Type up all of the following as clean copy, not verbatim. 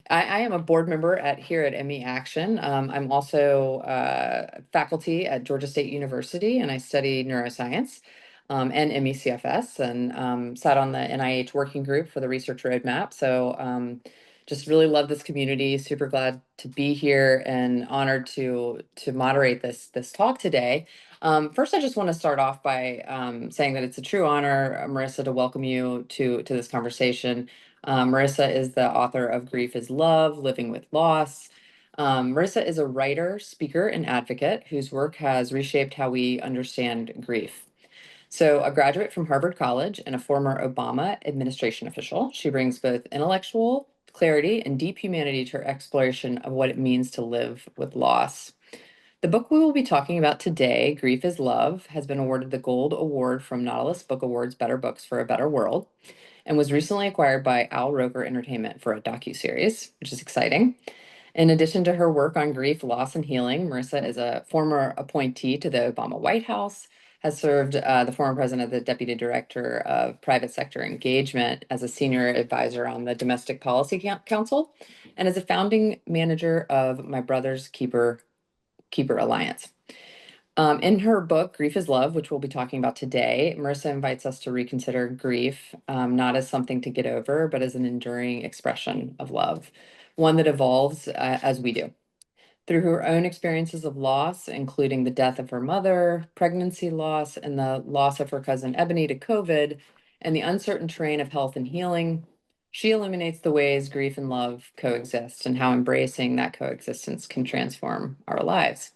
I am a board member here at ME Action. I'm also faculty at Georgia State University, and I study neuroscience and MECFS, and sat on the NIH working group for the research roadmap. So just really love this community. Super glad to be here and honored to moderate this talk today. First, I just want to start off by saying that it's a true honor, Marisa, to welcome you to this conversation. Marisa is the author of Grief is Love, Living with Loss. Marisa is a writer, speaker, and advocate whose work has reshaped how we understand grief. So, a graduate from Harvard College and a former Obama administration official, she brings both intellectual clarity and deep humanity to her exploration of what it means to live with loss. The book we will be talking about today, Grief is Love, has been awarded the Gold Award from Nautilus Book Awards Better Books for a Better World, and was recently acquired by Al Roker Entertainment for a docuseries, which is exciting. In addition to her work on grief, loss, and healing, Marisa is a former appointee to the Obama White House, has served the former president, the deputy director of private sector engagement as a senior advisor on the Domestic Policy Council, and is a founding manager of My Brother's Keeper Alliance. In her book, Grief is Love, which we'll be talking about today, Marisa invites us to reconsider grief, not as something to get over, but as an enduring expression of love, one that evolves as we do. Through her own experiences of loss, including the death of her mother, pregnancy loss, and the loss of her cousin Ebony to COVID, and the uncertain terrain of health and healing, she illuminates the ways grief and love coexist and how embracing that coexistence can transform our lives.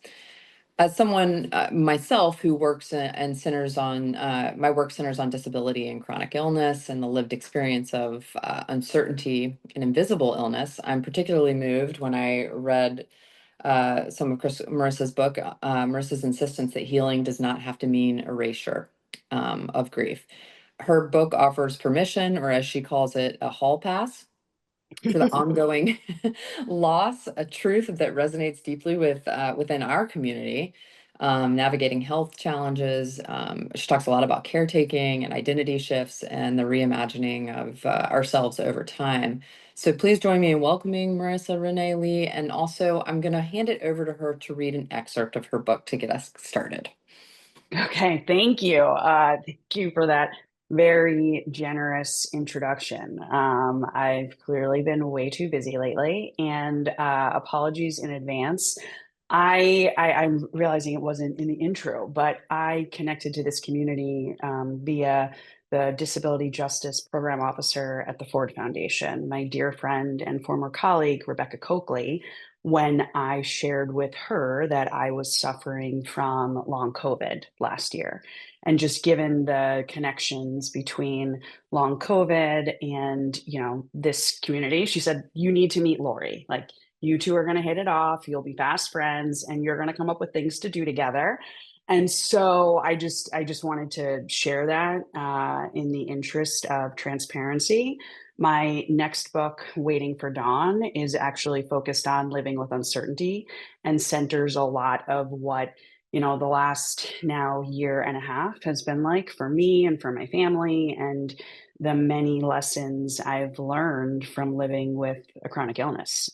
As someone myself who works and centers on my work centers on disability and chronic illness and the lived experience of uncertainty and invisible illness, I'm particularly moved when I read some of Marissa's book, Marissa's insistence that healing does not have to mean erasure of grief. Her book offers permission, or as she calls it, a hall pass for the ongoing loss, a truth that resonates deeply within our community, navigating health challenges. She talks a lot about caretaking and identity shifts and the reimagining of ourselves over time. So please join me in welcoming Marisa Renee Lee, and also I'm going to hand it over to her to read an excerpt of her book to get us started. Okay, thank you. Thank you for that very generous introduction. I've clearly been way too busy lately, and apologies in advance. I'm realizing it wasn't in the intro, but I connected to this community via the Disability Justice Program Officer at the Ford Foundation, my dear friend and former colleague, Rebecca Coakley, when I shared with her that I was suffering from long COVID last year. And just given the connections between long COVID and, this community, she said, you need to meet Lori. Like, you two are going to hit it off. You'll be fast friends and you're going to come up with things to do together. And so I just wanted to share that in the interest of transparency. My next book, Waiting for Dawn, is actually focused on living with uncertainty and centers a lot of what, the last now year and a half has been like for me and for my family, and the many lessons I've learned from living with a chronic illness.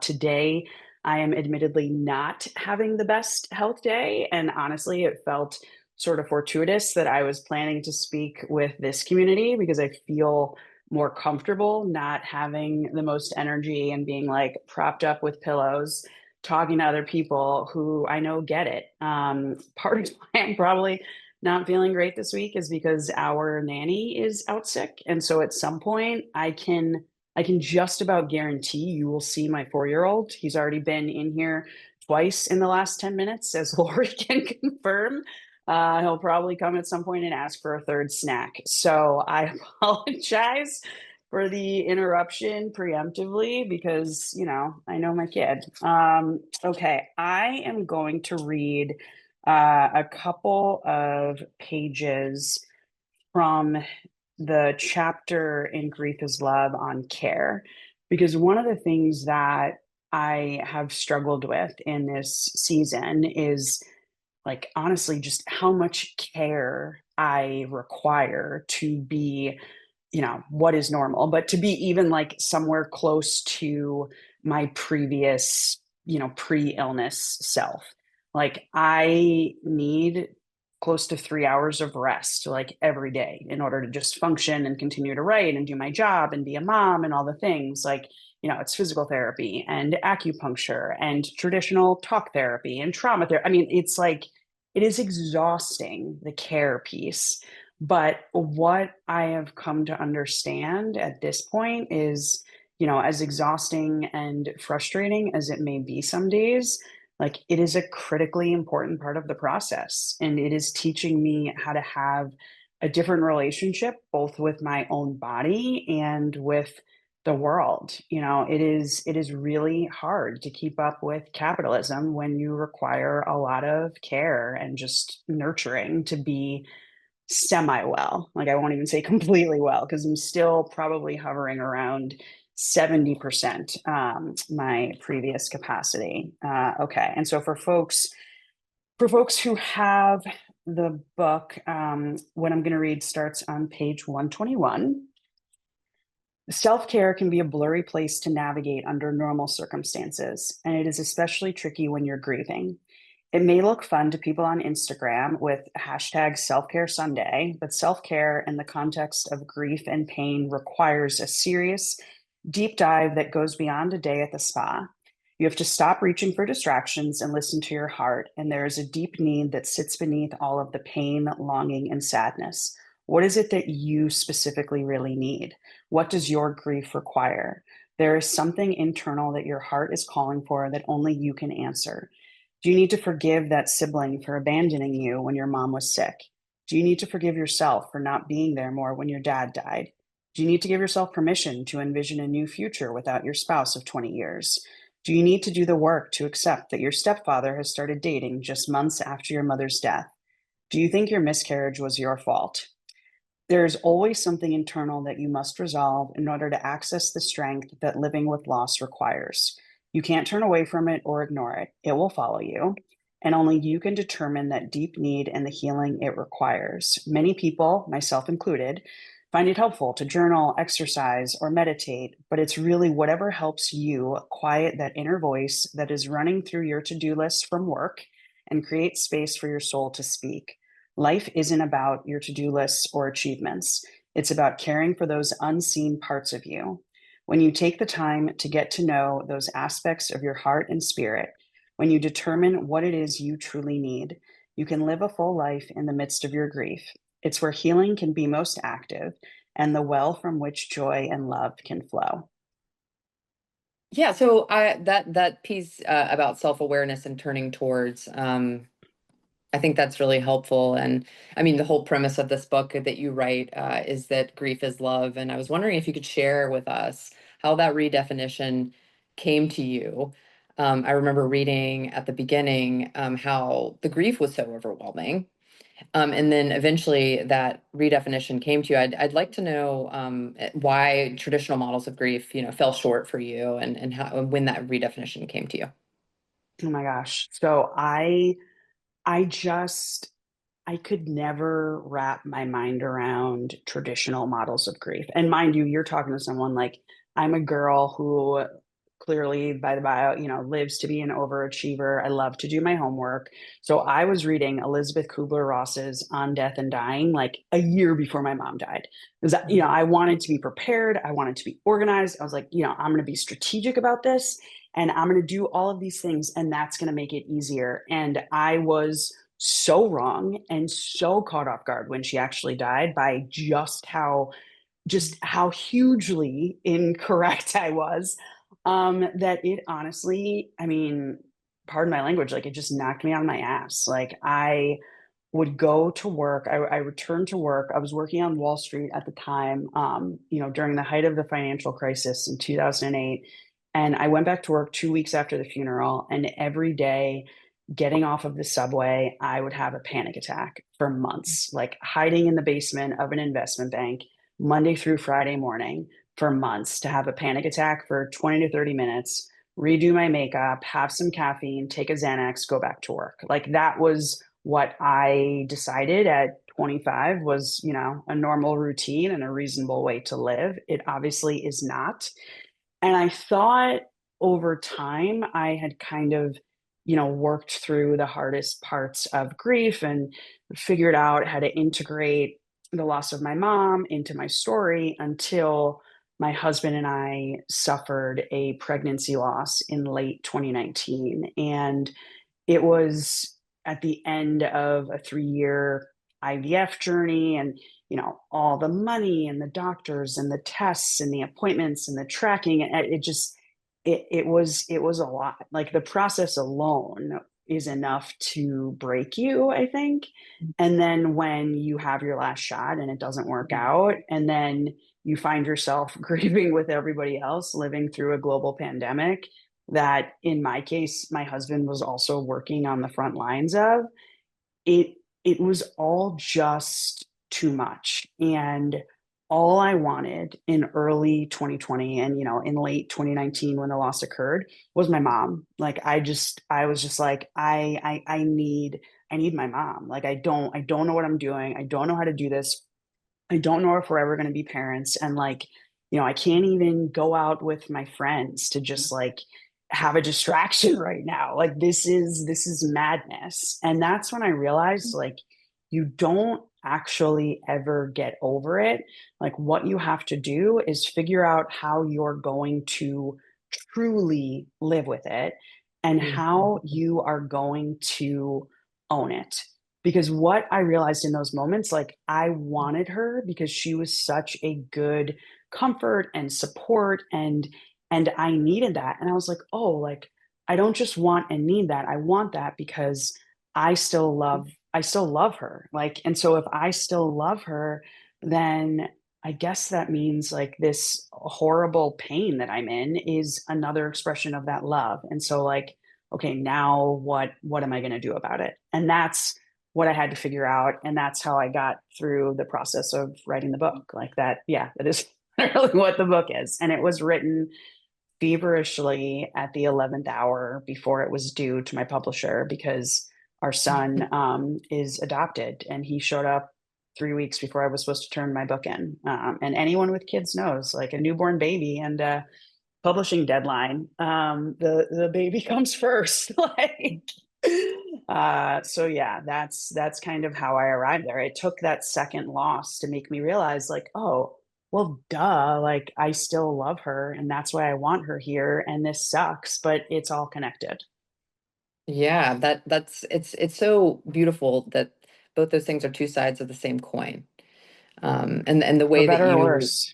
Today, I am admittedly not having the best health day. And honestly, it felt sort of fortuitous that I was planning to speak with this community because I feel more comfortable not having the most energy and being like propped up with pillows, talking to other people who I know get it. Part of why I'm probably not feeling great this week is because our nanny is out sick. And so at some point I can just about guarantee you will see my 4-year-old. He's already been in here twice in the last 10 minutes, as Lori can confirm. He'll probably come at some point and ask for a third snack. So I apologize for the interruption preemptively because, I know my kid. Okay, I am going to read a couple of pages from the chapter in Grief is Love on care, because one of the things that I have struggled with in this season is, like, honestly, just how much care I require to be what is normal, but to be even like somewhere close to my previous, pre-illness self. Like I need close to 3 hours of rest like every day in order to just function and continue to write and do my job and be a mom and all the things. Like, it's physical therapy and acupuncture and traditional talk therapy and trauma therapy. I mean, it's like it is exhausting, the care piece. But what I have come to understand at this point is, as exhausting and frustrating as it may be some days, like it is a critically important part of the process. And it is teaching me how to have a different relationship, both with my own body and with the world. It is really hard to keep up with capitalism when you require a lot of care and just nurturing to be semi well. Like I won't even say completely well because I'm still probably hovering around 70% my previous capacity. Okay. And so for folks who have the book, what I'm going to read starts on page 121. Self-care can be a blurry place to navigate under normal circumstances, and it is especially tricky when you're grieving. It may look fun to people on Instagram with hashtag self-care Sunday, but self-care in the context of grief and pain requires a serious, deep dive that goes beyond a day at the spa. You have to stop reaching for distractions and listen to your heart, and there is a deep need that sits beneath all of the pain, longing, and sadness. What is it that you specifically really need? What does your grief require? There is something internal that your heart is calling for that only you can answer. Do you need to forgive that sibling for abandoning you when your mom was sick? Do you need to forgive yourself for not being there more when your dad died? Do you need to give yourself permission to envision a new future without your spouse of 20 years? Do you need to do the work to accept that your stepfather has started dating just months after your mother's death? Do you think your miscarriage was your fault? There is always something internal that you must resolve in order to access the strength that living with loss requires. You can't turn away from it or ignore it. It will follow you, and only you can determine that deep need and the healing it requires. Many people, myself included, find it helpful to journal, exercise, or meditate, but it's really whatever helps you quiet that inner voice that is running through your to-do list from work and create space for your soul to speak. Life isn't about your to-do lists or achievements. It's about caring for those unseen parts of you. When you take the time to get to know those aspects of your heart and spirit, when you determine what it is you truly need, you can live a full life in the midst of your grief. It's where healing can be most active and the well from which joy and love can flow. Yeah, so that piece about self-awareness and turning towards, I think that's really helpful. And I mean, the whole premise of this book that you write is that grief is love. And I was wondering if you could share with us how that redefinition came to you. I remember reading at the beginning how the grief was so overwhelming. And then eventually that redefinition came to you. I'd like to know why traditional models of grief, fell short for you and how, when that redefinition came to you. Oh my gosh. So I could never wrap my mind around traditional models of grief. And mind you, you're talking to someone like I'm a girl who clearly by the bio, lives to be an overachiever. I love to do my homework. So I was reading Elizabeth Kubler-Ross's On Death and Dying like a year before my mom died. Because I wanted to be prepared, I wanted to be organized. I was like, I'm going to be strategic about this and I'm going to do all of these things and that's going to make it easier. And I was so wrong and so caught off guard when she actually died by just how hugely incorrect I was. That it honestly, I mean, pardon my language, like it just knocked me on my ass. Like I would go to work, I returned to work. I was working on Wall Street at the time, during the height of the financial crisis in 2008. And I went back to work 2 weeks after the funeral, and every day getting off of the subway, I would have a panic attack for months, like hiding in the basement of an investment bank Monday through Friday morning for months to have a panic attack for 20 to 30 minutes, redo my makeup, have some caffeine, take a Xanax, go back to work. Like that was what I decided at 25 was, a normal routine and a reasonable way to live. It obviously is not. And I thought over time I had kind of, worked through the hardest parts of grief and figured out how to integrate the loss of my mom into my story until my husband and I suffered a pregnancy loss in late 2019. And it was at the end of a 3-year IVF journey, and all the money and the doctors and the tests and the appointments and the tracking, and it was a lot. Like the process alone is enough to break you, I think. And then when you have your last shot and it doesn't work out, and then you find yourself grieving with everybody else living through a global pandemic that, in my case, my husband was also working on the front lines of it. It was all just too much. And all I wanted in early 2020 and, in late 2019 when the loss occurred was my mom. Like I was just like, I need my mom. Like I don't know what I'm doing. I don't know how to do this. I don't know if we're ever going to be parents. And like, I can't even go out with my friends to just like have a distraction right now. Like this is madness. And that's when I realized like you don't actually ever get over it. Like what you have to do is figure out how you're going to truly live with it and how you are going to own it. Because what I realized in those moments, like I wanted her because she was such a good comfort and support, and I needed that. And I was like, oh, like I don't just want and need that. I want that because I still love her. Like, and so if I still love her, then I guess that means like this horrible pain that I'm in is another expression of that love. And so like, okay, now what am I going to do about it? And that's what I had to figure out. And that's how I got through the process of writing the book. Like that, yeah, that is really what the book is. And it was written feverishly at the 11th hour before it was due to my publisher because our son is adopted and he showed up 3 weeks before I was supposed to turn my book in. And anyone with kids knows like a newborn baby and publishing deadline, the baby comes first. Like so yeah, that's kind of how I arrived there. It took that second loss to make me realize like, oh, well, duh, like I still love her and that's why I want her here. And this sucks, but it's all connected. Yeah, that's it's so beautiful that both those things are two sides of the same coin. And the For way that better or you, worse.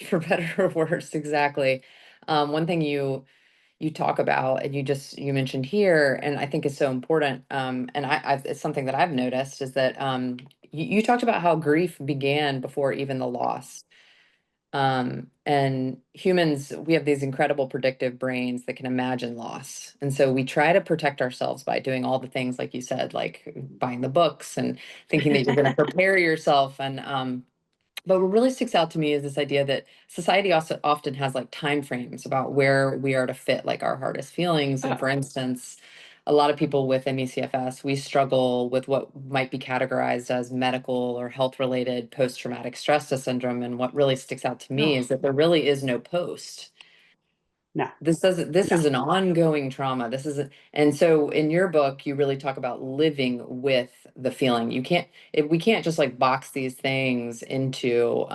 for better or worse, exactly. One thing you talk about and you mentioned here, and I think is so important, and it's something that I've noticed is that you talked about how grief began before even the loss. And humans, we have these incredible predictive brains that can imagine loss. And so we try to protect ourselves by doing all the things, like you said, like buying the books and thinking that you're going to prepare yourself. But what really sticks out to me is this idea that society also often has like time frames about where we are to fit like our hardest feelings. And for instance, a lot of people with ME/CFS, we struggle with what might be categorized as medical or health related post traumatic stress syndrome. And what really sticks out to me Oh, is that there really is no post. no, This no. is an ongoing trauma. And so in your book, you really talk about living with the feeling. We can't just like box these things into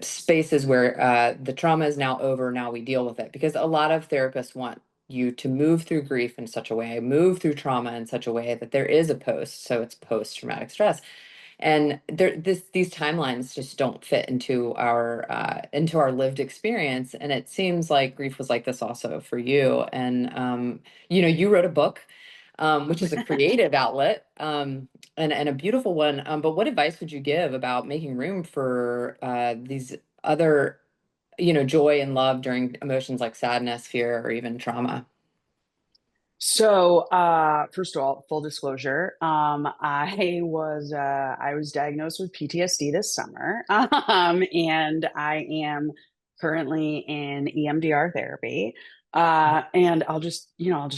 spaces where the trauma is now over, now we deal with it. Because a lot of therapists want you to move through grief in such a way, move through trauma in such a way that there is a post, so it's post traumatic stress. And these timelines just don't fit into our lived experience. And it seems like grief was like this also for you. And you wrote a book, which is a creative outlet, and a beautiful one. But what advice would you give about making room for these other, joy and love during emotions like sadness, fear, or even trauma? So, first of all, full disclosure, I was diagnosed with PTSD this summer, and I am currently in EMDR therapy. And I'll just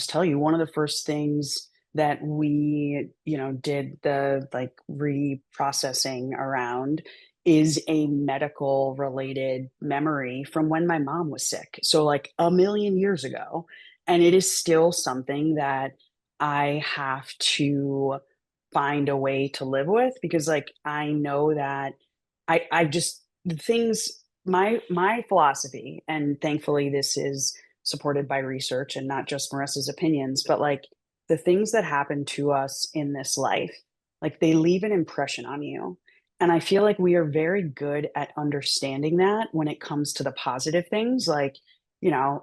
tell you, one of the first things that we, did the like reprocessing around is a medical related memory from when my mom was sick. So, like a million years ago. And it is still something that I have to find a way to live with because, like, I know that I just, the things, my philosophy, and thankfully this is supported by research and not just Marissa's opinions, but like the things that happen to us in this life, like they leave an impression on you. And I feel like we are very good at understanding that when it comes to the positive things, like,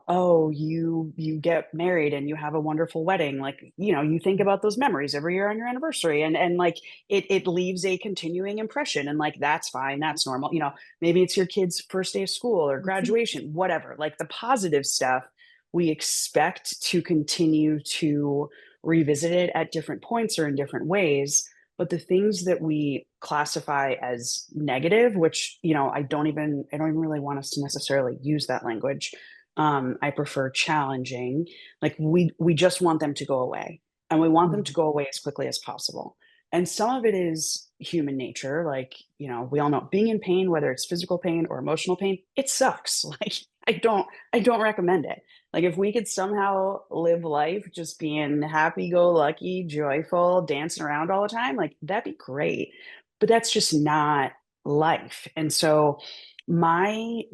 oh, you get married and you have a wonderful wedding. Like, you think about those memories every year on your anniversary, and like it leaves a continuing impression. And like that's fine, that's normal. Maybe it's your kid's first day of school or graduation, whatever. Like the positive stuff, we expect to continue to revisit it at different points or in different ways. But the things that we classify as negative, which, I don't even really want us to necessarily use that language. I prefer challenging. Like we just want them to go away, and we want them to go away as quickly as possible. And some of it is human nature. Like, we all know being in pain, whether it's physical pain or emotional pain, it sucks. Like, I don't recommend it. Like, if we could somehow live life just being happy go lucky, joyful, dancing around all the time, like that'd be great. But that's just not life. And so my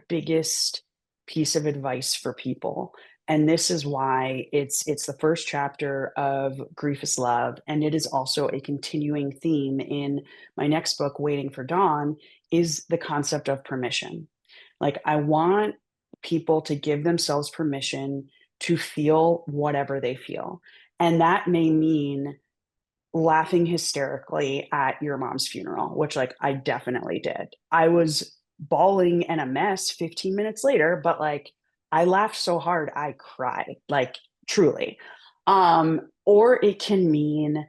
biggest piece of advice for people, and this is why it's the first chapter of Grief is Love, and it is also a continuing theme in my next book, Waiting for Dawn, is the concept of permission. Like, I want people to give themselves permission to feel whatever they feel. And that may mean laughing hysterically at your mom's funeral, which, like, I definitely did. I was bawling and a mess 15 minutes later, but like I laughed so hard I cried, like truly. Or it can mean,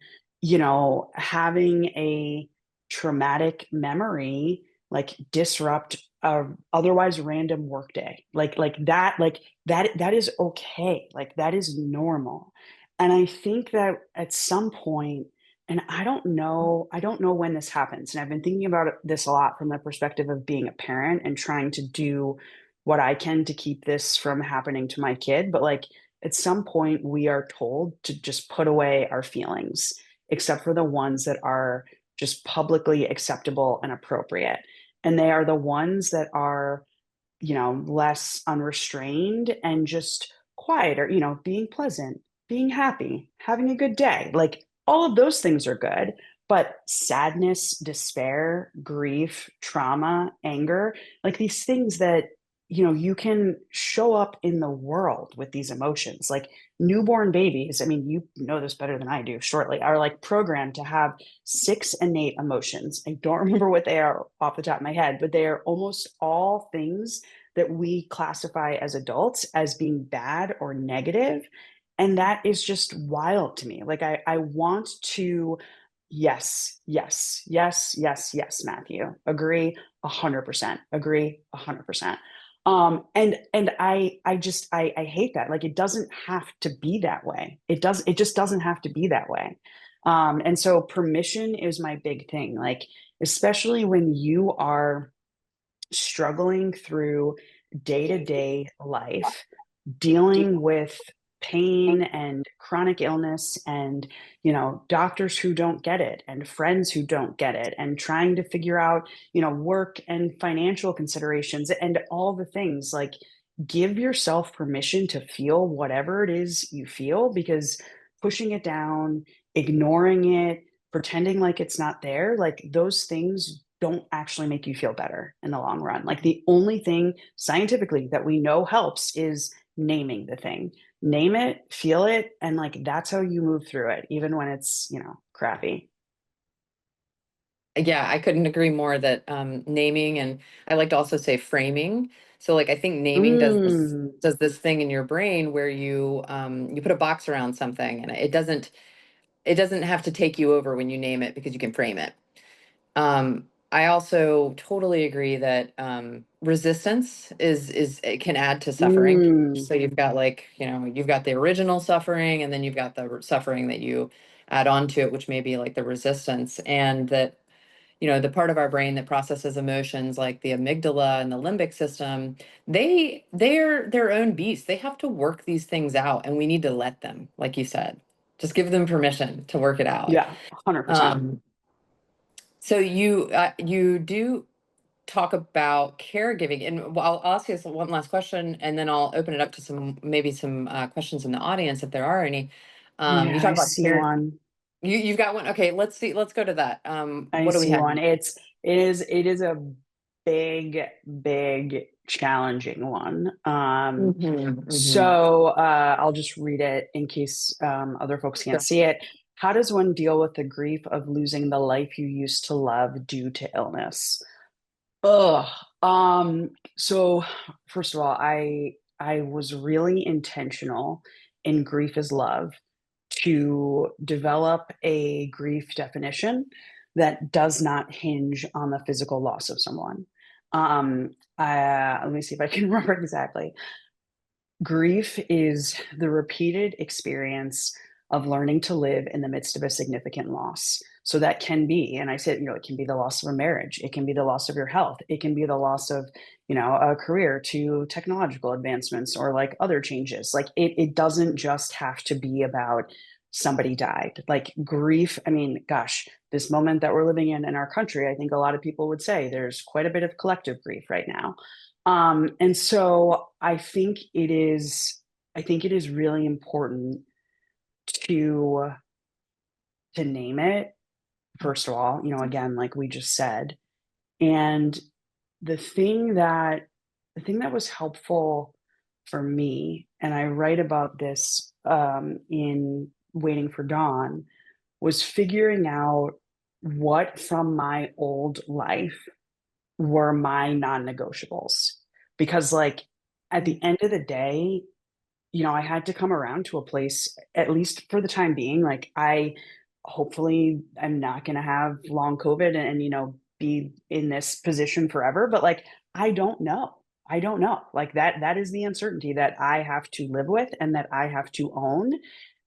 having a traumatic memory like disrupt a otherwise random workday. Like that is okay. Like that is normal. And I think that at some point, and I don't know when this happens. And I've been thinking about this a lot from the perspective of being a parent and trying to do what I can to keep this from happening to my kid. But like at some point, we are told to just put away our feelings, except for the ones that are just publicly acceptable and appropriate. And they are the ones that are, less unrestrained and just quiet, or, being pleasant, being happy, having a good day. Like all of those things are good. But sadness, despair, grief, trauma, anger, like these things that, you can show up in the world with these emotions. Like newborn babies, I mean, you know this better than I do, shortly, are like programmed to have six innate emotions. I don't remember what they are off the top of my head, but they are almost all things that we classify as adults as being bad or negative. And that is just wild to me. Like I want to, yes, yes, yes, yes, yes, Matthew. Agree 100%. Agree 100%. And I hate that. Like it doesn't have to be that way. It just doesn't have to be that way. And so permission is my big thing. Like, especially when you are struggling through day to day life, dealing with pain and chronic illness, and doctors who don't get it and friends who don't get it, and trying to figure out work and financial considerations and all the things. Like, give yourself permission to feel whatever it is you feel, because pushing it down, ignoring it, pretending like it's not there, like those things don't actually make you feel better in the long run. Like the only thing scientifically that we know helps is naming the thing. Name it, feel it, and like that's how you move through it, even when it's, crappy. Yeah, I couldn't agree more that naming, and I like to also say framing. So like I think naming Mm. does this thing in your brain where you put a box around something, and it doesn't have to take you over when you name it because you can frame it. I also totally agree that resistance is it can add to suffering. Mm, So you've got like, you've got the original suffering and then you've got the suffering that you add on to it, which may be like the resistance. And that, the part of our brain that processes emotions like the amygdala and the limbic system, they're their own beasts. They have to work these things out and we need to let them, like you said. Just give them permission to work it out. yeah, 100%. Um, so you do talk about caregiving, and I'll ask you one last question, and then I'll open it up to some questions in the audience if there are any. Yeah, You talk I about see care. one. You've got one. Okay, let's see. Let's go to that. I What do we see have? one. It is a big, big, challenging one. Hmm. So I'll just read it in case other folks can't see it. How does one deal with the grief of losing the life you used to love due to illness? Ugh. So first of all, I was really intentional in Grief is Love to develop a grief definition that does not hinge on the physical loss of someone. Let me see if I can remember exactly. Grief is the repeated experience of learning to live in the midst of a significant loss. So that can be, and I said, it can be the loss of a marriage, it can be the loss of your health, it can be the loss of, a career to technological advancements or like other changes. Like it doesn't just have to be about somebody died. Like grief, I mean, gosh, this moment that we're living in our country, I think a lot of people would say there's quite a bit of collective grief right now. And so I think it is really important to name it, first of all, again, like we just said. And the thing that the thing that was helpful for me, and I write about this in Waiting for Dawn, was figuring out what from my old life were my non-negotiables. Because like at the end of the day, I had to come around to a place, at least for the time being, like I hopefully I'm not going to have long COVID and, be in this position forever, but like I don't know. I don't know. Like that is the uncertainty that I have to live with and that I have to own.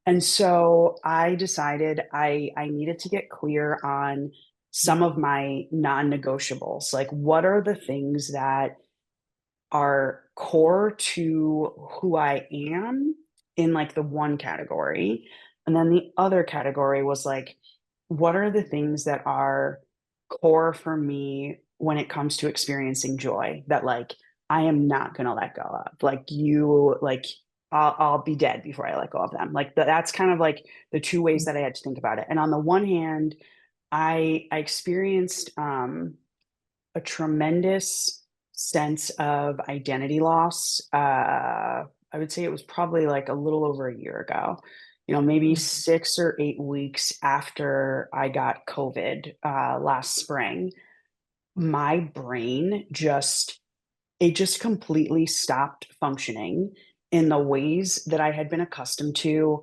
And so I decided I needed to get clear on some of my non-negotiables. Like what are the things that are core to who I am in like the one category. And then the other category was like, what are the things that are core for me when it comes to experiencing joy that like I am not going to let go of? I'll be dead before I let go of them. Like that's kind of like the two ways that I had to think about it. And on the one hand, I experienced a tremendous sense of identity loss. I would say it was probably like a little over a year ago, maybe 6 or 8 weeks after I got COVID last spring. My brain just completely stopped functioning in the ways that I had been accustomed to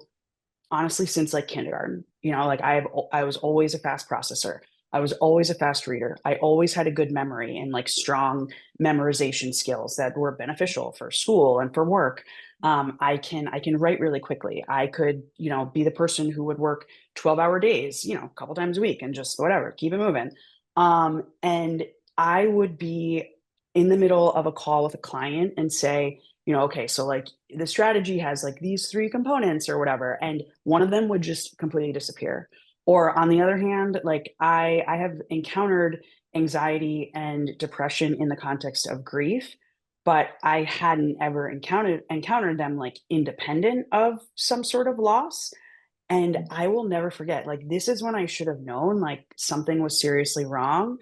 honestly since like kindergarten. Like I was always a fast processor. I was always a fast reader. I always had a good memory and like strong memorization skills that were beneficial for school and for work. I can write really quickly. I could, be the person who would work 12-hour days, a couple times a week and just whatever, keep it moving. And I would be in the middle of a call with a client and say, okay, so like the strategy has like these three components or whatever, and one of them would just completely disappear. Or on the other hand, like I have encountered anxiety and depression in the context of grief, but I hadn't ever encountered them like independent of some sort of loss. And I will never forget, like, this is when I should have known like something was seriously wrong.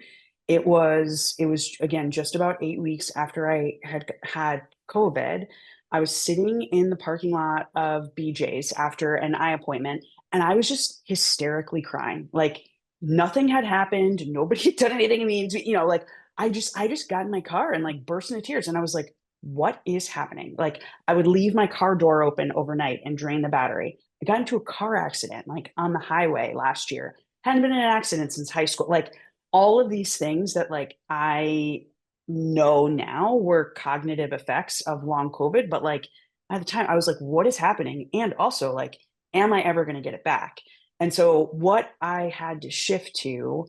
It was again just about 8 weeks after I had COVID. I was sitting in the parking lot of BJ's after an eye appointment, and I was just hysterically crying. Like nothing had happened, nobody had done anything mean to, like I just got in my car and like burst into tears, and I was like, what is happening? Like I would leave my car door open overnight and drain the battery. I got into a car accident like on the highway last year. Hadn't been in an accident since high school. Like all of these things that like I know now were cognitive effects of long COVID, but like at the time I was like, what is happening? And also like, am I ever going to get it back? And so what I had to shift to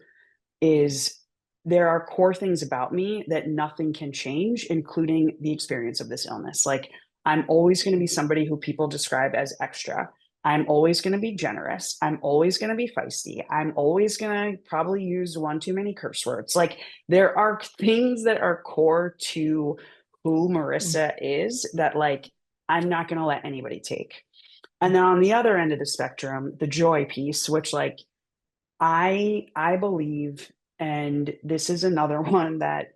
is there are core things about me that nothing can change, including the experience of this illness. Like, I'm always going to be somebody who people describe as extra. I'm always going to be generous. I'm always going to be feisty. I'm always going to probably use one too many curse words. Like, there are things that are core to who Marissa is that, like, I'm not going to let anybody take. And then on the other end of the spectrum, the joy piece, which, like, I believe, and this is another one that,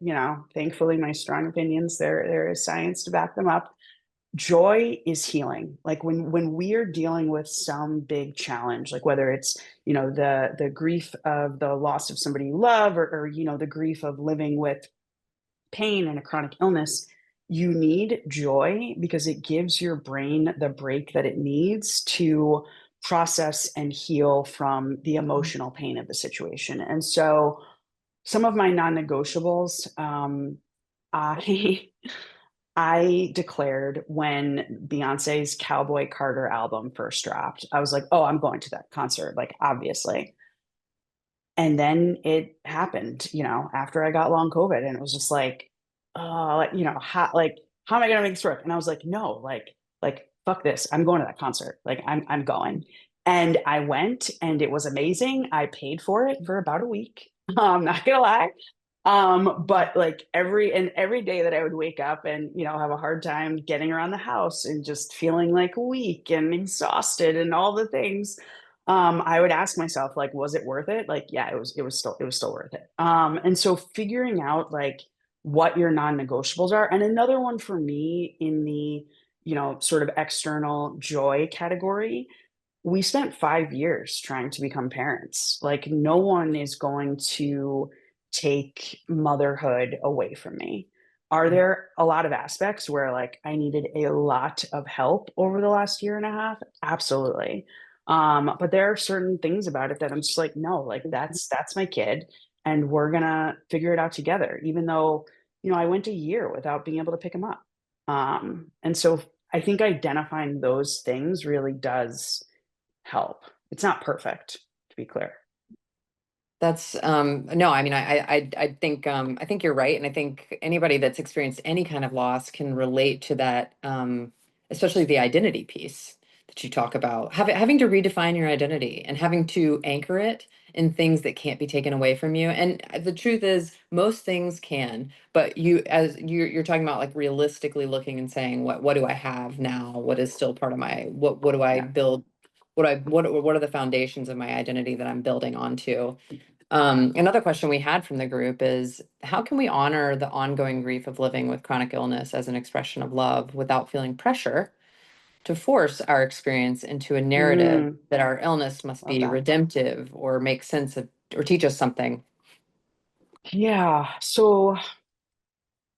thankfully my strong opinions, there is science to back them up. Joy is healing. Like when we are dealing with some big challenge, like whether it's, the grief of the loss of somebody you love, or the grief of living with pain and a chronic illness, you need joy because it gives your brain the break that it needs to process and heal from the emotional pain of the situation. And so, some of my non-negotiables, I I declared when Beyonce's Cowboy Carter album first dropped, I was like, oh, I'm going to that concert, like obviously. And then it happened, after I got long COVID, and it was just like, oh, how am I gonna make this work? And I was like, no, fuck this. I'm going to that concert. Like, I'm going. And I went, and it was amazing. I paid for it for about a week. I'm not gonna lie. But like every day that I would wake up and have a hard time getting around the house and just feeling like weak and exhausted and all the things, I would ask myself, like, was it worth it? Like, yeah, it was still worth it. And so figuring out like what your non-negotiables are. And another one for me in the, sort of external joy category, we spent 5 years trying to become parents. Like, no one is going to take motherhood away from me. Are there a lot of aspects where like I needed a lot of help over the last year and a half? Absolutely. But there are certain things about it that I'm just like, no, like that's my kid, and we're gonna figure it out together, even though, I went a year without being able to pick him up. And so I think identifying those things really does help. It's not perfect, to be clear. That's no, I mean I think you're right. And I think anybody that's experienced any kind of loss can relate to that, especially the identity piece that you talk about. Having to redefine your identity and having to anchor it in things that can't be taken away from you. And the truth is most things can, but you're talking about like realistically looking and saying, what do I have now? What is still part of my what do I Yeah. build? What are the foundations of my identity that I'm building onto? Another question we had from the group is how can we honor the ongoing grief of living with chronic illness as an expression of love without feeling pressure to force our experience into a narrative Mm, that our illness must love be that. redemptive or make sense of or teach us something? Yeah. So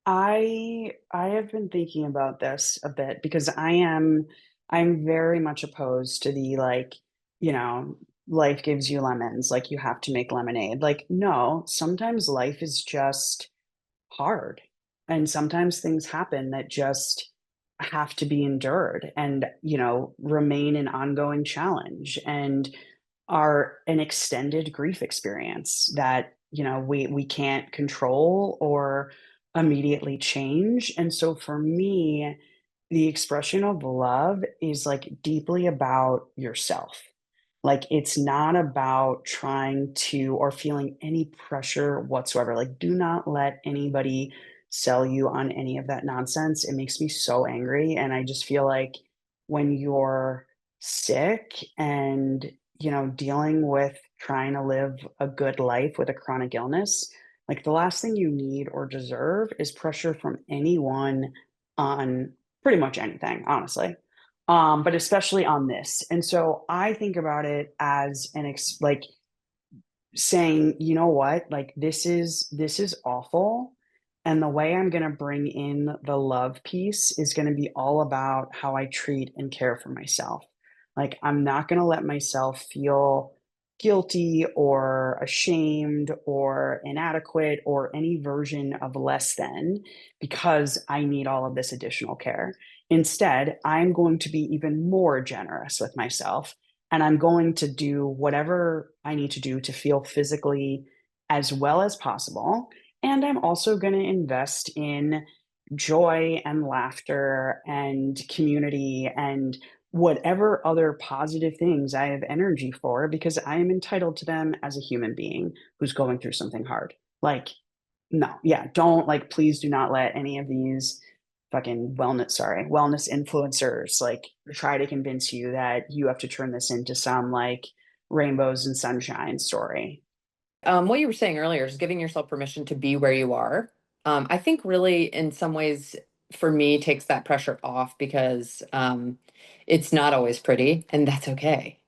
I have been thinking about this a bit because I'm very much opposed to the like, you know, life gives you lemons, like you have to make lemonade. Like, no, sometimes life is just hard. And sometimes things happen that just have to be endured and, remain an ongoing challenge and are an extended grief experience that, we can't control or immediately change. And so for me, the expression of love is like deeply about yourself. Like, it's not about trying to or feeling any pressure whatsoever. Like, do not let anybody sell you on any of that nonsense. It makes me so angry. And I just feel like when you're sick and, dealing with trying to live a good life with a chronic illness, like the last thing you need or deserve is pressure from anyone on pretty much anything, honestly, but especially on this. And so I think about it as like saying, you know what, like this is awful. And the way I'm going to bring in the love piece is going to be all about how I treat and care for myself. Like, I'm not going to let myself feel guilty or ashamed or inadequate or any version of less than because I need all of this additional care. Instead, I'm going to be even more generous with myself and I'm going to do whatever I need to do to feel physically as well as possible. And I'm also going to invest in joy and laughter and community and whatever other positive things I have energy for because I am entitled to them as a human being who's going through something hard. Like, no, yeah, don't like, please do not let any of these fucking wellness influencers like try to convince you that you have to turn this into some like rainbows and sunshine story. What you were saying earlier is giving yourself permission to be where you are. I think really in some ways for me takes that pressure off because it's not always pretty, and that's okay.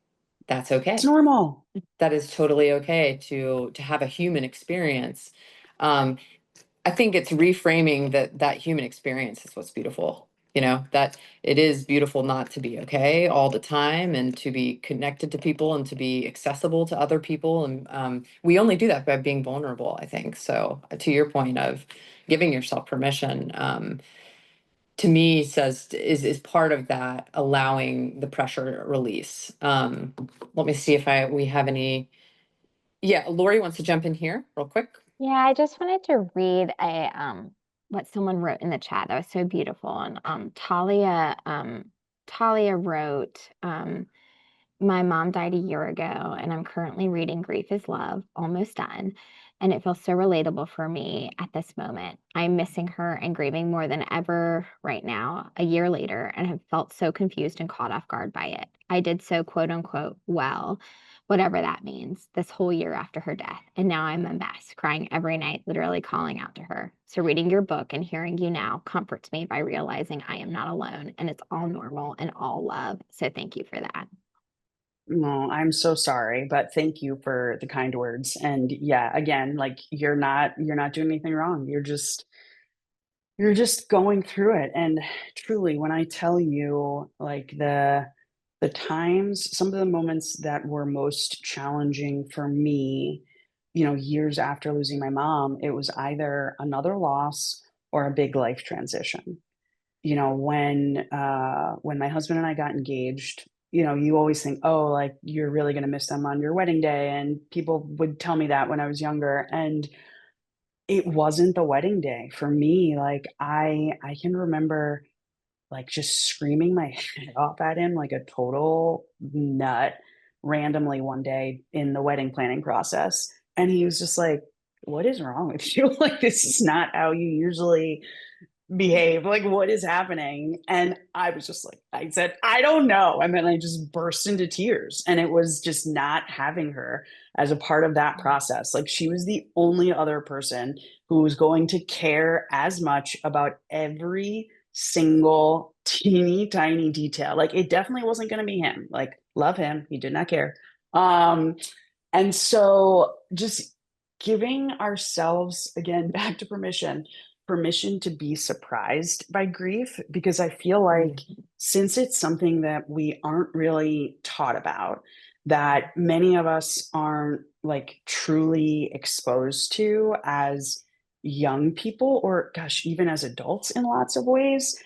That's It's okay. normal. That is totally okay to have a human experience. Um, I think it's reframing that human experience is what's beautiful. You know, that it is beautiful not to be okay all the time and to be connected to people and to be accessible to other people. And we only do that by being vulnerable, I think. So, to your point of giving yourself permission, to me says is part of that allowing the pressure release. Let me see if I we have any. Yeah, Lori wants to jump in here real quick. Yeah, I just wanted to read a what someone wrote in the chat that was so beautiful. And Talia wrote, my mom died a year ago, and I'm currently reading Grief is Love, almost done. And it feels so relatable for me at this moment. I'm missing her and grieving more than ever right now, a year later, and have felt so confused and caught off guard by it. I did so, quote unquote, well, whatever that means, this whole year after her death. And now I'm a mess, crying every night, literally calling out to her. So reading your book and hearing you now comforts me by realizing I am not alone and it's all normal and all love. So thank you for that. No, I'm so sorry, but thank you for the kind words. And yeah, again, like you're not doing anything wrong. You're just going through it. And truly, when I tell you like the times, some of the moments that were most challenging for me, years after losing my mom, it was either another loss or a big life transition. When my husband and I got engaged, you always think, oh, like you're really going to miss them on your wedding day, and people would tell me that when I was younger, and it wasn't the wedding day for me. Like I can remember like just screaming my head off at him like a total nut randomly one day in the wedding planning process, and he was just like, what is wrong with you? Like, this is not how you usually behave, like what is happening? And I was just like, I said, I don't know, and then I just burst into tears, and it was just not having her as a part of that process. Like, she was the only other person who was going to care as much about every single teeny tiny detail. Like, it definitely wasn't going to be him. Like, love him, he did not care. And so just giving ourselves, again, back to permission to be surprised by grief, because I feel like Mhm. since it's something that we aren't really taught about, that many of us aren't like truly exposed to as young people, or gosh, even as adults in lots of ways,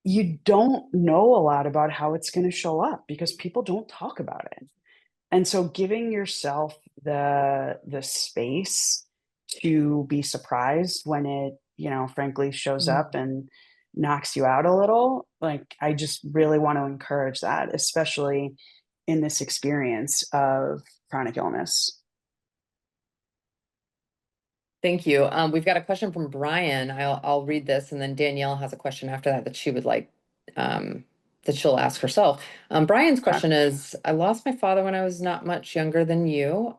you don't know a lot about how it's going to show up because people don't talk about it. And so giving yourself the space to be surprised when it, frankly shows up Mhm. and knocks you out a little, like I just really want to encourage that, especially in this experience of chronic illness. Thank you. We've got a question from Brian. I'll read this, and then Danielle has a question after that she would like um, that she'll ask herself. Brian's Okay. question is: I lost my father when I was not much younger than you.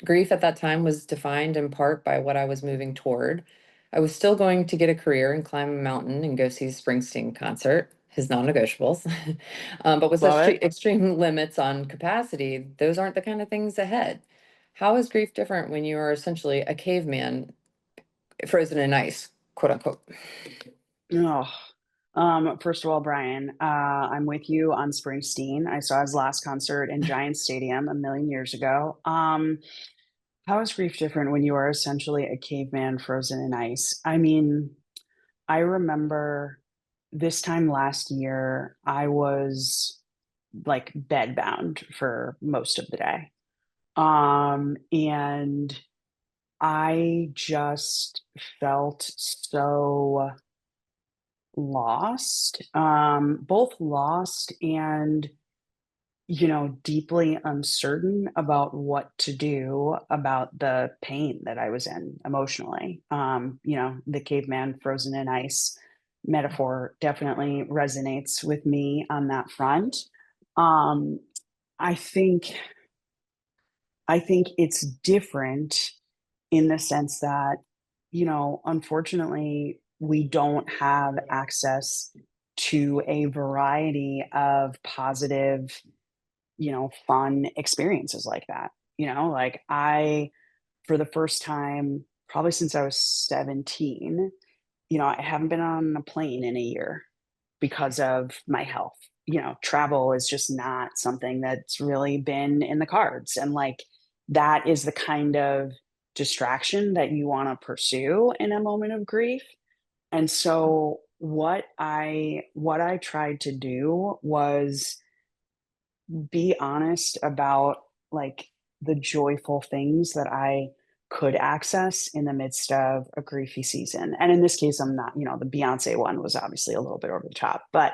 Grief at that time was defined in part by what I was moving toward. I was still going to get a career and climb a mountain and go see a Springsteen concert, his non-negotiables. But with Love such it. extreme limits on capacity, those aren't the kind of things ahead. How is grief different when you are essentially a caveman frozen in ice, quote unquote? Oh. First of all, Brian, I'm with you on Springsteen. I saw his last concert in Giant Stadium a million years ago. How is grief different when you are essentially a caveman frozen in ice? I mean, I remember this time last year, I was like bedbound for most of the day. And I just felt so lost, both lost and, deeply uncertain about what to do about the pain that I was in emotionally. The caveman frozen in ice metaphor definitely resonates with me on that front. Um, I think I think it's different in the sense that, unfortunately, we don't have access to a variety of positive, fun experiences like that. Like for the first time, probably since I was 17, I haven't been on a plane in a year because of my health. Travel is just not something that's really been in the cards. And like that is the kind of distraction that you want to pursue in a moment of grief. And so what I tried to do was be honest about like the joyful things that I could access in the midst of a griefy season. And in this case, I'm not, the Beyonce one was obviously a little bit over the top, but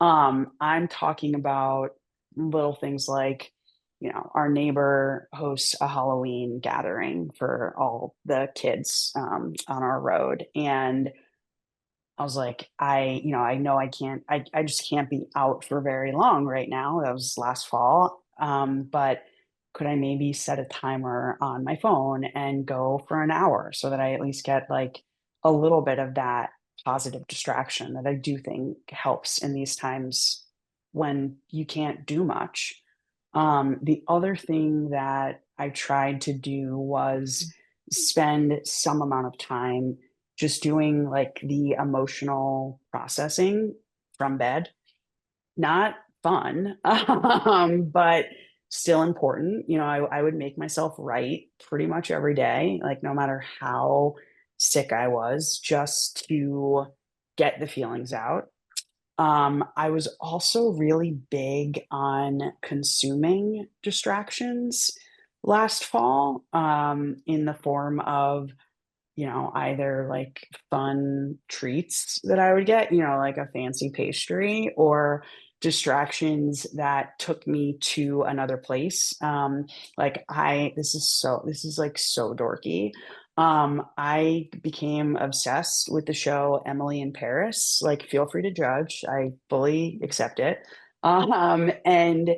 I'm talking about little things like, our neighbor hosts a Halloween gathering for all the kids on our road. And I was like, I know I just can't be out for very long right now. That was last fall. But could I maybe set a timer on my phone and go for an hour so that I at least get like a little bit of that positive distraction that I do think helps in these times when you can't do much. The other thing that I tried to do was spend some amount of time just doing like the emotional processing from bed. Not fun, but still important. I would make myself write pretty much every day, like no matter how sick I was, just to get the feelings out. I was also really big on consuming distractions last fall, in the form of, either like fun treats that I would get, like a fancy pastry or distractions that took me to another place. This is like so dorky. I became obsessed with the show Emily in Paris. Like, feel free to judge. I fully accept it. And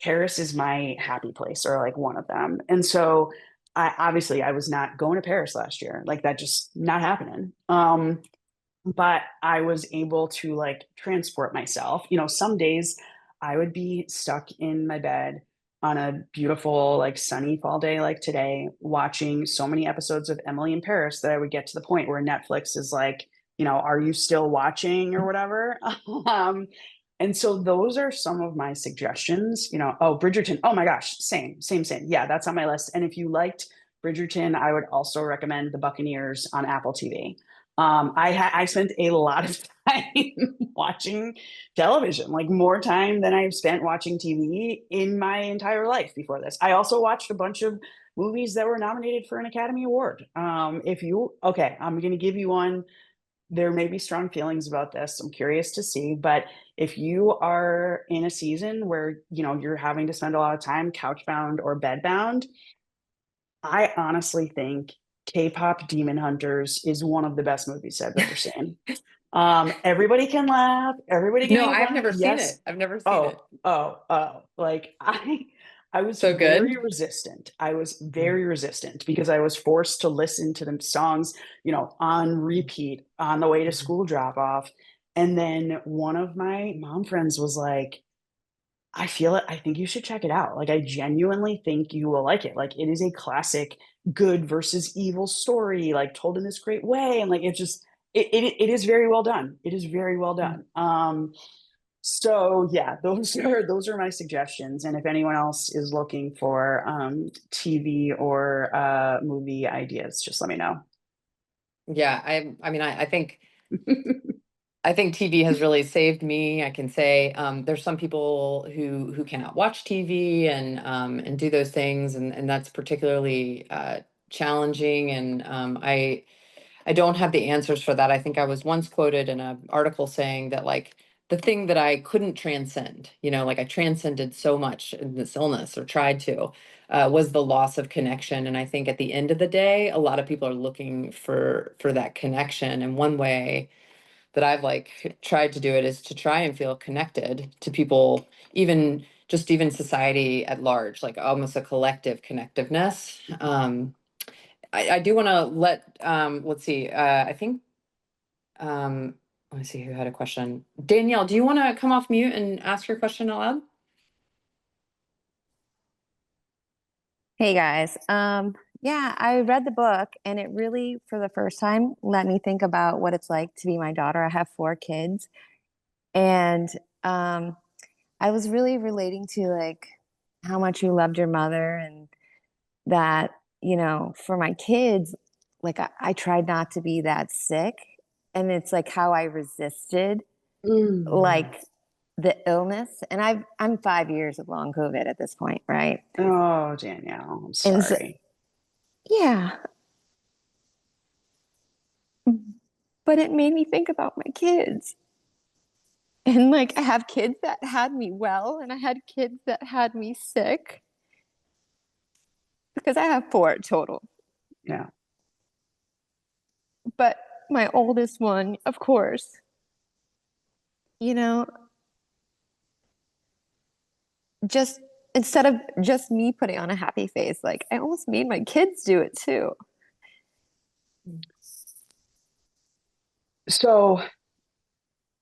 Paris is my happy place, or like one of them. And so I was not going to Paris last year. Like that just not happening. But I was able to like transport myself. Some days I would be stuck in my bed on a beautiful, like sunny fall day like today, watching so many episodes of Emily in Paris that I would get to the point where Netflix is like, are you still watching or whatever? And so those are some of my suggestions. Oh, Bridgerton. Oh my gosh, same. Yeah, that's on my list. And if you liked Bridgerton, I would also recommend The Buccaneers on Apple TV. I spent a lot of time watching television, like more time than I've spent watching TV in my entire life before this. I also watched a bunch of movies that were nominated for an Academy Award. Okay, I'm going to give you one. There may be strong feelings about this. I'm curious to see, but if you are in a season where, you're having to spend a lot of time couchbound or bedbound, I honestly think K-pop Demon Hunters is one of the best movies I've ever seen. Everybody can laugh. Everybody give No, me I've one. never seen Yes. it. I've never seen it. Oh. Like I was So very good. resistant. I was very resistant because I was forced to listen to the songs, on repeat on the way to school drop off. And then one of my mom friends was like, I feel it. I think you should check it out. Like, I genuinely think you will like it. Like, it is a classic good versus evil story, like told in this great way. And like, it is very well done. It is very well done. So yeah, those are my suggestions. And if anyone else is looking for TV or movie ideas, just let me know. Yeah, I mean, I think TV has really saved me. I can say there's some people who cannot watch TV and do those things, and that's particularly challenging. And I don't have the answers for that. I think I was once quoted in an article saying that like the thing that I couldn't transcend, you know, like I transcended so much in this illness or tried to, was the loss of connection. And I think at the end of the day, a lot of people are looking for that connection. And one way that I've like tried to do it is to try and feel connected to people, even society at large, like almost a collective connectiveness. I do want to let's see, I think, let me see who had a question. Danielle, do you want to come off mute and ask your question out loud? Hey guys. Yeah, I read the book and it really, for the first time, let me think about what it's like to be my daughter. I have 4 kids, and um, I was really relating to like how much you loved your mother, and that, for my kids, like I tried not to be that sick. And it's like how I resisted Mm. like the illness. And I'm 5 years of long COVID at this point, right? Oh, Danielle, I'm And so, sorry. yeah, but it made me think about my kids. And like I have kids that had me well, and I had kids that had me sick, because I have 4 total. Yeah. But my oldest one, of course, you know, just instead of just me putting on a happy face, like I almost made my kids do it too. So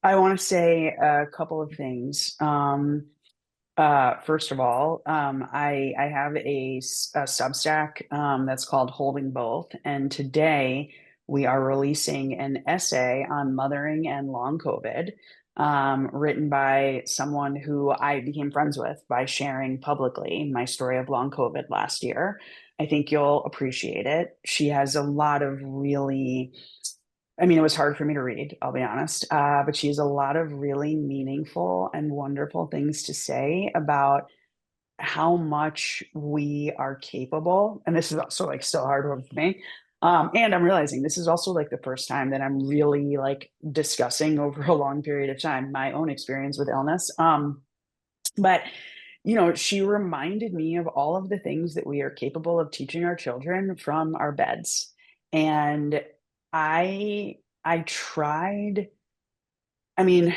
I want to say a couple of things. First of all, I have a Substack that's called Holding Both, and today we are releasing an essay on mothering and long COVID, written by someone who I became friends with by sharing publicly my story of long COVID last year. I think you'll appreciate it. She has a lot of really, I mean, it was hard for me to read, I'll be honest, but she has a lot of really meaningful and wonderful things to say about how much we are capable. And this is also like still hard work for me. And I'm realizing this is also like the first time that I'm really like discussing over a long period of time my own experience with illness. But she reminded me of all of the things that we are capable of teaching our children from our beds. And I tried, I mean,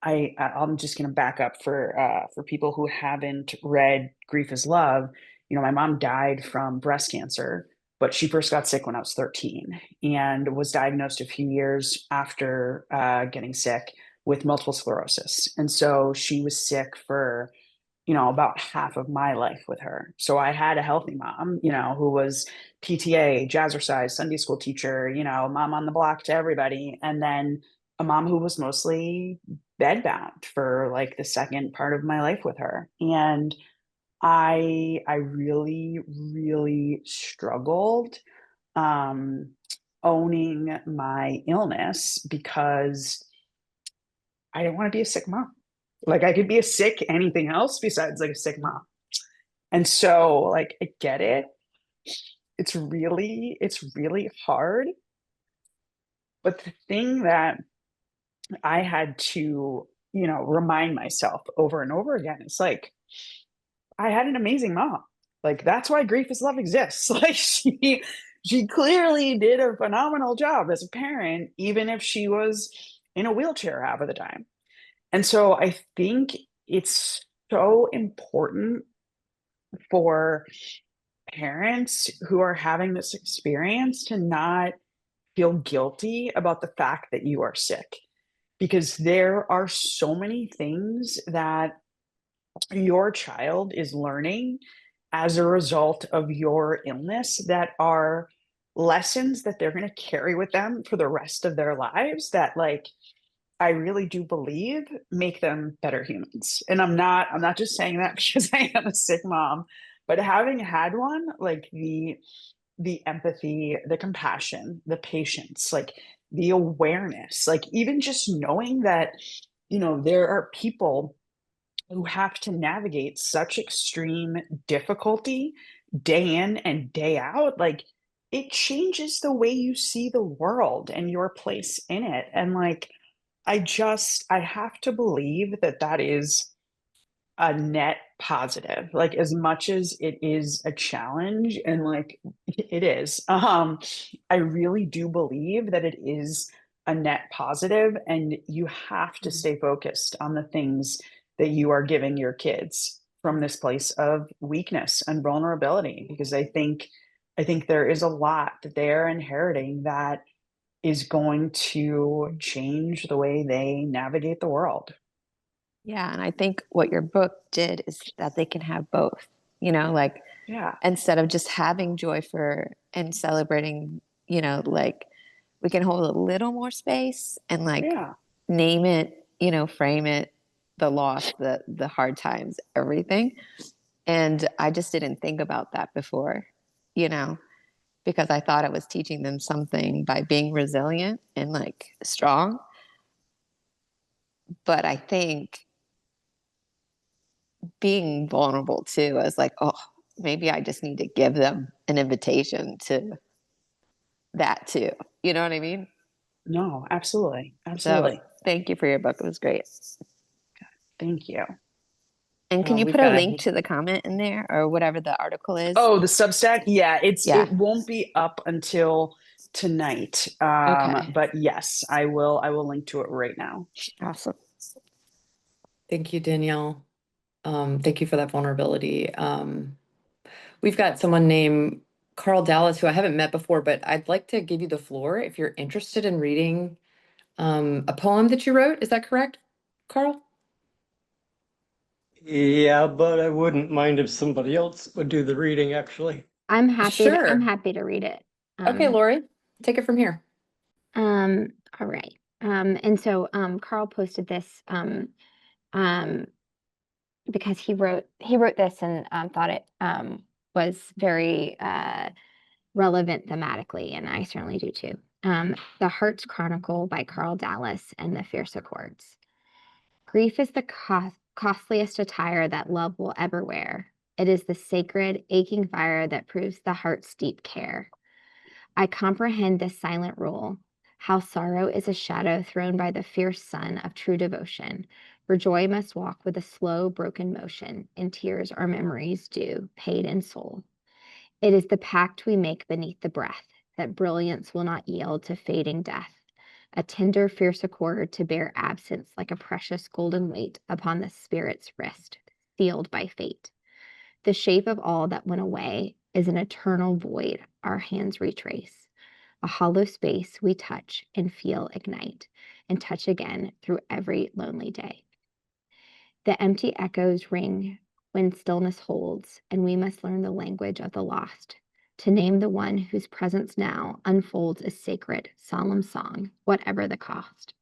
I'm just going to back up for people who haven't read Grief is Love. My mom died from breast cancer, but she first got sick when I was 13 and was diagnosed a few years after getting sick with multiple sclerosis. And so she was sick for about half of my life with her. So I had a healthy mom, who was PTA, jazzercise, Sunday school teacher, mom on the block to everybody. And then a mom who was mostly bedbound for like the second part of my life with her. And I really, really struggled um, owning my illness because I didn't want to be a sick mom. Like I could be a sick anything else besides like a sick mom. And so like I get it. It's really hard. But the thing that I had to, remind myself over and over again, it's like I had an amazing mom. Like that's why Grief is Love exists. Like she clearly did a phenomenal job as a parent, even if she was in a wheelchair half of the time. And so I think it's so important for parents who are having this experience to not feel guilty about the fact that you are sick, because there are so many things that your child is learning as a result of your illness that are lessons that they're going to carry with them for the rest of their lives that like I really do believe make them better humans. And I'm not just saying that because I am a sick mom, but having had one, like the empathy, the compassion, the patience, like the awareness, like even just knowing that, there are people who have to navigate such extreme difficulty day in and day out, like it changes the way you see the world and your place in it. And like, I have to believe that that is a net positive, like as much as it is a challenge and like it is, I really do believe that it is a net positive, and you have to stay focused on the things that you are giving your kids from this place of weakness and vulnerability, because I think there is a lot that they are inheriting that is going to change the way they navigate the world. Yeah, and I think what your book did is that they can have both, like Yeah. instead of just having joy for and celebrating, like we can hold a little more space and like Yeah. name it, frame it, the loss, the hard times, everything. And I just didn't think about that before, you know, because I thought I was teaching them something by being resilient and like strong. But I think being vulnerable too, I was like, oh, maybe I just need to give them an invitation to that too. You know what I mean? No, absolutely. So Absolutely. thank you for your book. It was great. Thank you. And can you We've put a got link a to the comment in there or whatever the article is? Oh, the Substack? Yeah, Yeah. it won't be up until tonight. Okay. But yes, I will link to it right now. Awesome. Thank you, Danielle. Thank you for that vulnerability. We've got someone named Carl Dallas who I haven't met before, but I'd like to give you the floor if you're interested in reading a poem that you wrote. Is that correct, Carl? Yeah, but I wouldn't mind if somebody else would do the reading, actually. I'm Sure. happy to read it. Okay, Lori, take it from here. All right. And so Carl posted this um because he wrote this and thought it was very relevant thematically, and I certainly do too. The Heart's Chronicle by Carl Dallas and the Fierce Accords. Grief is the costliest attire that love will ever wear. It is the sacred, aching fire that proves the heart's deep care. I comprehend this silent rule, how sorrow is a shadow thrown by the fierce sun of true devotion, for joy must walk with a slow, broken motion, and tears are memories due, paid in soul. It is the pact we make beneath the breath, that brilliance will not yield to fading death, a tender, fierce accord to bear absence like a precious golden weight upon the spirit's wrist, sealed by fate. The shape of all that went away is an eternal void our hands retrace, a hollow space we touch and feel ignite, and touch again through every lonely day. The empty echoes ring when stillness holds, and we must learn the language of the lost, to name the one whose presence now unfolds a sacred, solemn song, whatever the cost.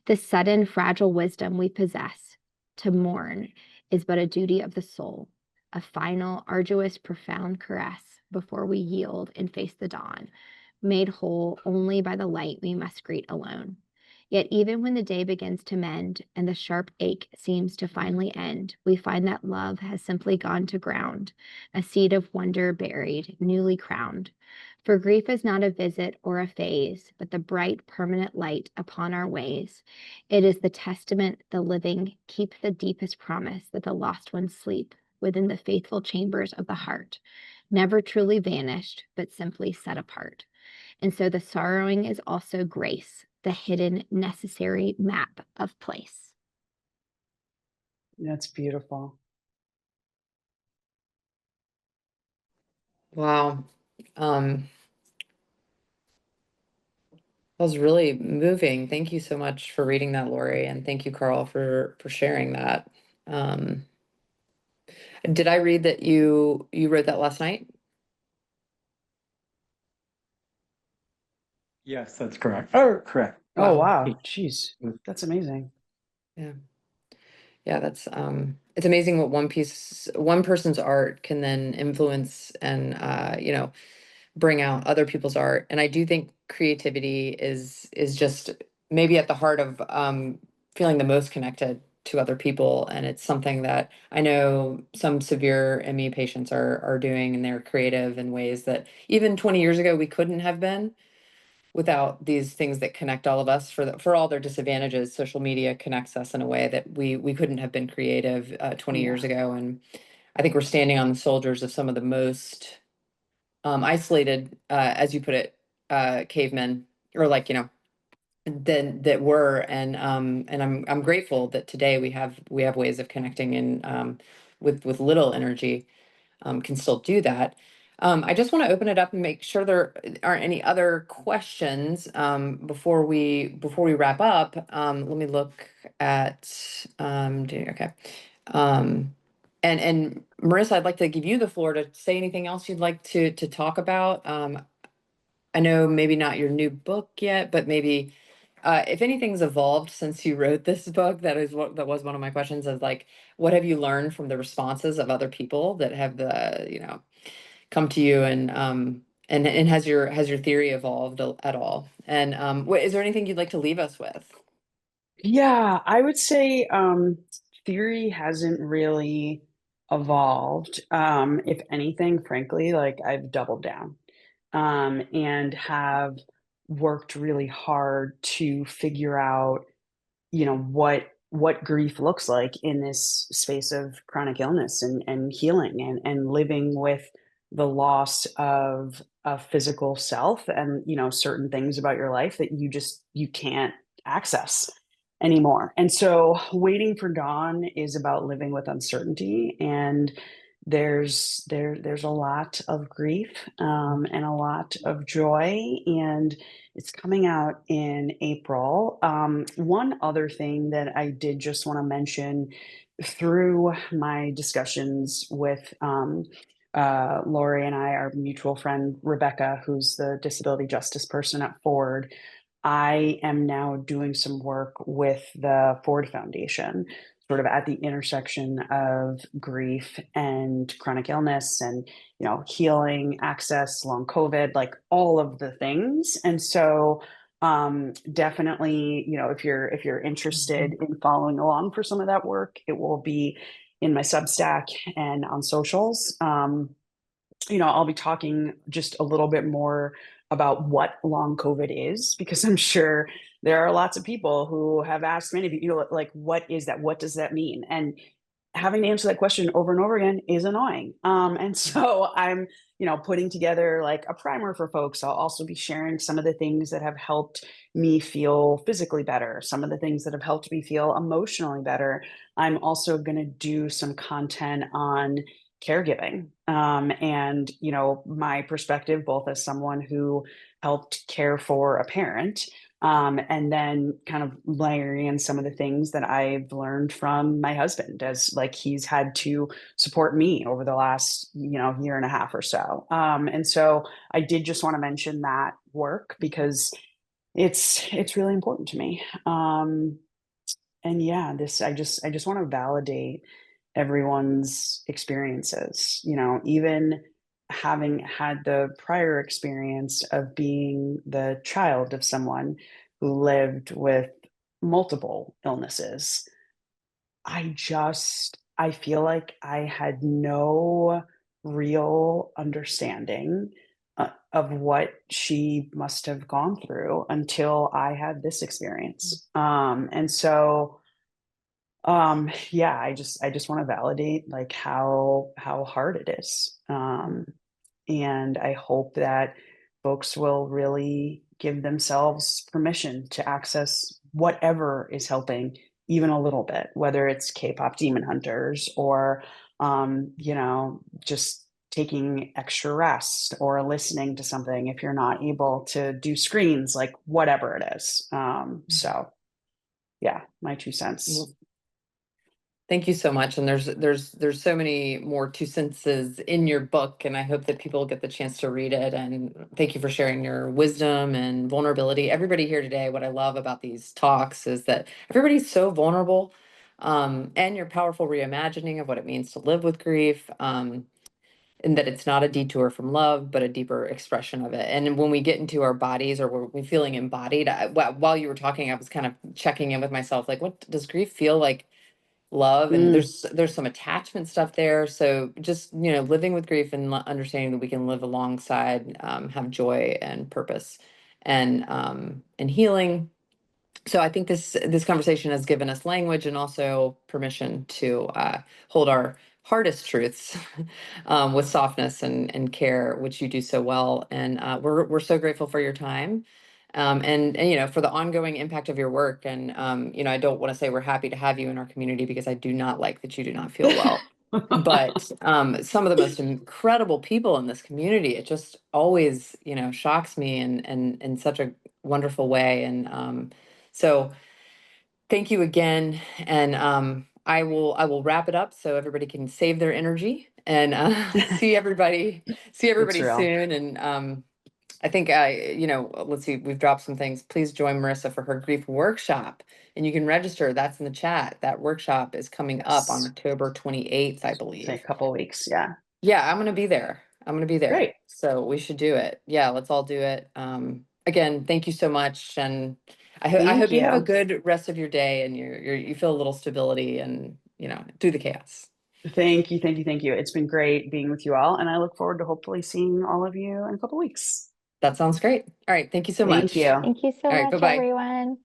The sudden, fragile wisdom we possess to mourn is but a duty of the soul, a final, arduous, profound caress before we yield and face the dawn, made whole only by the light we must greet alone. Yet even when the day begins to mend and the sharp ache seems to finally end, we find that love has simply gone to ground, a seed of wonder buried, newly crowned. For grief is not a visit or a phase, but the bright, permanent light upon our ways. It is the testament the living keep the deepest promise that the lost ones sleep within the faithful chambers of the heart, never truly vanished, but simply set apart. And so the sorrowing is also grace, the hidden, necessary map of place. That's beautiful. Wow. That was really moving. Thank you so much for reading that, Lori, and thank you, Carl, for sharing that. Um, did I read that you wrote that last night? Yes, that's correct. Oh, correct. Oh, Wow. wow. Jeez. That's amazing. Yeah. Yeah, that's it's amazing what one person's art can then influence and bring out other people's art. And I do think creativity is just maybe at the heart of feeling the most connected to other people. And it's something that I know some severe ME patients are doing, and they're creative in ways that even 20 years ago we couldn't have been without these things that connect all of us for all their disadvantages. Social media connects us in a way that we couldn't have been creative 20 Yeah. years ago. And I think we're standing on the shoulders of some of the most isolated, as you put it, cavemen, or like, than that were. And I'm grateful that today we have ways of connecting and with little energy can still do that. I just want to open it up and make sure there aren't any other questions before we wrap up. Let me look at okay. Um, and Marissa, I'd like to give you the floor to say anything else you'd like to talk about. I know maybe not your new book yet, but maybe if anything's evolved since you wrote this book. That was one of my questions, is like, what have you learned from the responses of other people that have come to you, and has your theory evolved at all? And is there anything you'd like to leave us with? Yeah, I would say theory hasn't really evolved. If anything, frankly, like I've doubled down and have worked really hard to figure out, what grief looks like in this space of chronic illness and healing and living with the loss of a physical self and certain things about your life that you can't access anymore. And so waiting for dawn is about living with uncertainty, and there's a lot of grief and a lot of joy, and it's coming out in April. One other thing that I did just want to mention through my discussions with Lori and I, our mutual friend Rebecca, who's the disability justice person at Ford, I am now doing some work with the Ford Foundation, sort of at the intersection of grief and chronic illness and, healing, access, long COVID, like all of the things. And so definitely, if you're interested in following along for some of that work, it will be in my Substack and on socials. I'll be talking just a little bit more about what long COVID is, because I'm sure there are lots of people who have asked many of you, like, what is that? What does that mean? And having to answer that question over and over again is annoying. And so I'm, putting together like a primer for folks. I'll also be sharing some of the things that have helped me feel physically better, some of the things that have helped me feel emotionally better. I'm also going to do some content on caregiving and my perspective, both as someone who helped care for a parent and then kind of layering in some of the things that I've learned from my husband, as like he's had to support me over the last year and a half or so. And so I did just want to mention that work because it's really important to me. And yeah, this I just want to validate everyone's experiences, even having had the prior experience of being the child of someone who lived with multiple illnesses. I feel like I had no real understanding of what she must have gone through until I had this experience. And so yeah, I just want to validate like how hard it is. And I hope that folks will really give themselves permission to access whatever is helping even a little bit, whether it's K-pop demon hunters or just taking extra rest or listening to something if you're not able to do screens, like whatever it is. So yeah, my 2 cents. Thank you so much. And there's so many more two sentences in your book, and I hope that people get the chance to read it. And thank you for sharing your wisdom and vulnerability. Everybody here today, what I love about these talks is that everybody's so vulnerable, and your powerful reimagining of what it means to live with grief. And that it's not a detour from love, but a deeper expression of it. And when we get into our bodies or we're feeling embodied, while you were talking, I was kind of checking in with myself, like, what does grief feel like? Love, and Mm, there's some attachment stuff there. So just, living with grief and understanding that we can live alongside, have joy and purpose, and healing. So I think this conversation has given us language and also permission to hold our hardest truths with softness and care, which you do so well. And we're so grateful for your time, and for the ongoing impact of your work. And I don't want to say we're happy to have you in our community, because I do not like that you do not feel well. But some of the most incredible people in this community, it just always shocks me and in such a wonderful way. And so thank you again. And I will wrap it up so everybody can save their energy and see everybody it's real. soon. And I think let's see, we've dropped some things. Please join Marissa for her grief workshop, and you can register. That's in the chat. That workshop is coming up on Yes. October 28th, I Say a believe. couple weeks. Yeah. Yeah, I'm gonna be there. I'm gonna be there. Great. So we should do it. Yeah, let's all do it. Again, thank you so much, and I Thank hope you have a you. good rest of your day, and you feel a little stability, and through the chaos. Thank you. Thank you. Thank you. It's been great being with you all. And I look forward to hopefully seeing all of you in a couple weeks. That sounds great. All right, thank you so Thank much. you. Thank you so All right, much, bye-bye. everyone.